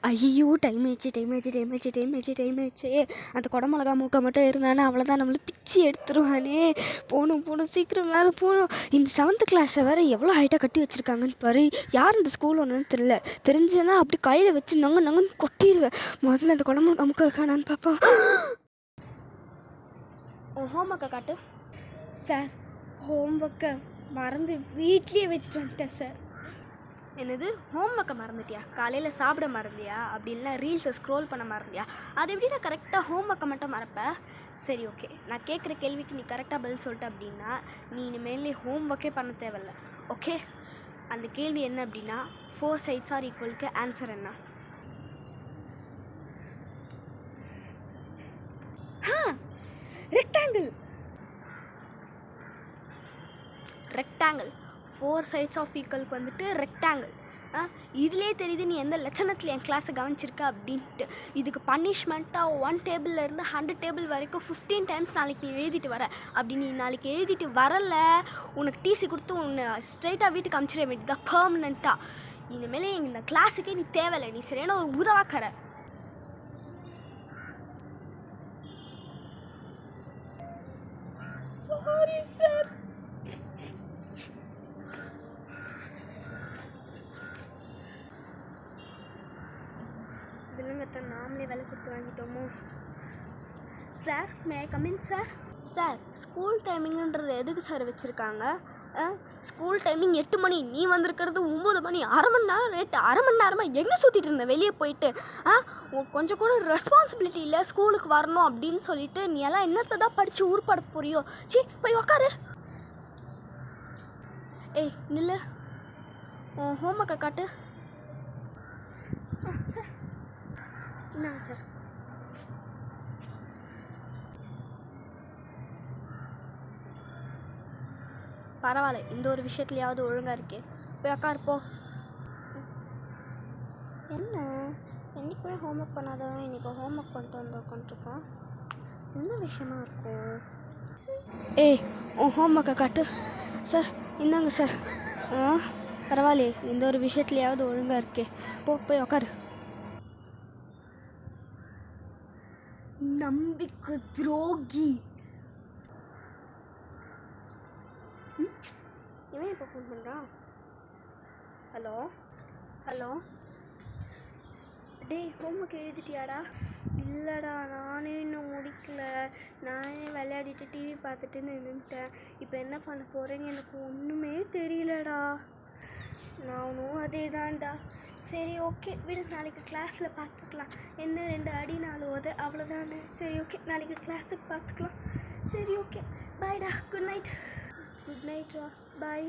ஐயோ டைம் ஆயிடுச்சு. அந்த குடமிளகா மூக்கை மட்டும் இருந்தானே அவ்வளோதான், நம்மளை பிச்சு எடுத்துருவானே. போகணும் சீக்கிரம் மேலே போகணும். இந்த 7th கிளாஸை வேறு எவ்வளோ ஹைட்டாக கட்டி வச்சுருக்காங்கன்னு பாரு. யார் இந்த ஸ்கூல் ஒன்றுன்னு தெரியல. தெரிஞ்சேன்னா அப்படி கையில் வச்சு நங்கன்னு கொட்டிடுவேன். முதல்ல அந்த குடமிளகா மூக்கை காணான்னு பார்ப்போம். ஹோம் ஒர்க்கை காட்டு. சார், ஹோம் ஒர்க்கை மறந்து வீட்லேயே வச்சுட்டு வந்துட்டேன் சார். என்னது, ஹோம் ஒர்க்கை மறந்துட்டியா? காலையில் சாப்பிட மறந்தியா? அப்படி இல்லை ரீல்ஸை ஸ்க்ரோல் பண்ண மறந்தியா? அது எப்படி நான் கரெக்டாக ஹோம் ஒர்க்கை மட்டும் மறப்பேன்? சரி ஓகே, நான் கேட்குற கேள்விக்கு நீ கரெக்டாக பதில் சொல்லிட்ட அப்படின்னா நீ இனிமேல் ஹோம் ஒர்க்கே பண்ண தேவையில்ல. ஓகே, அந்த கேள்வி என்ன அப்படின்னா 4 sides are equal க்கு ஆன்சர் என்ன? ரெக்டாங்கிள் 4 sides of equalக்கு வந்துட்டு ரெக்டாங்கிள். இதிலே தெரியுது நீ எந்த லட்சணத்தில் என் கிளாஸை கவனிச்சிருக்க அப்படின்ட்டு. இதுக்கு பனிஷ்மெண்ட்டாக 1 டேபிள்லேருந்து 100 டேபிள் வரைக்கும் 15 times நாளைக்கு நீ எழுதிட்டு வர. அப்படி நீ நாளைக்கு எழுதிட்டு வரல, உனக்கு டிசி கொடுத்து உன்னை ஸ்ட்ரைட்டாக வீட்டுக்கு அனுப்பிச்சிட வேண்டியதான் பெர்மனெண்ட்டாக. இனிமேல் இந்த கிளாஸுக்கே நீ தேவையில்லை, நீ சரியான ஒரு உதவாக்கற. Sorry sir. விலங்கத்தை நாமளே விலை கொடுத்து வாங்கிட்டோமோ. Sir, may I come in sir? Sir, school டைமிங்குன்றது எதுக்கு சார் வச்சுருக்காங்க? ஸ்கூல் டைமிங் 8 மணி, நீ வந்திருக்கிறது 9 மணி. அரை மணி நேரம் லேட்டு. அரை மணி நேரமாக எங்கே சுற்றிட்டு இருந்தேன் வெளியே போயிட்டு? கொஞ்சம் கூட ரெஸ்பான்சிபிலிட்டி இல்லை ஸ்கூலுக்கு வரணும் அப்படின்னு சொல்லிட்டு. நீ எல்லாம் என்னத்தை தான் படித்து ஊர்பட போறியோ? போய் உக்காரு. ஏய் நில்லு, உன் ஹோம் ஒர்க்கை காட்டு. சார் என்னங்க சார்? பரவாயில்ல, இந்த ஒரு விஷயத்துலையாவது ஒழுங்காக இருக்கே. போய் உக்காரு போ. என்ன என்றைக்குமே ஹோம் ஒர்க் பண்ணாதவன் இன்றைக்கி ஹோம் ஒர்க் பண்ணிட்டு வந்து உட்காந்துருக்கான். என்ன விஷயமா இருக்கும்? ஏய், உன் ஹோம் ஒர்க்கை காட்டு. சார் இந்தாங்க சார். பரவாயில்லையே, இந்த ஒரு விஷயத்துலையாவது ஒழுங்காக இருக்கே. போய் உக்காரு. நம்பிக்கை துரோகி. இவன் இப்போ ஃபோன் பண்ணுறான். ஹலோ டேய், ஹோம் ஒர்க் எழுதிட்டியாடா? இல்லைடா, நானே இன்னும் முடிக்கல. நானே விளையாடிட்டு டிவி பார்த்துட்டு நின்றுட்டேன். இப்போ என்ன பண்ண போகிறேன்னு எனக்கு ஒன்றுமே தெரியலடா. நானும் அதே தான்டா. சரி ஓகே விடு, நாளைக்கு கிளாஸில் பார்த்துக்கலாம். என்ன 2 அடி 4 உதை அவ்வளோதானே. சரி ஓகே, நாளைக்கு கிளாஸுக்கு பார்த்துக்கலாம். சரி ஓகே, பாய்டா. Good night. குட் நைட்ரா, பாய்.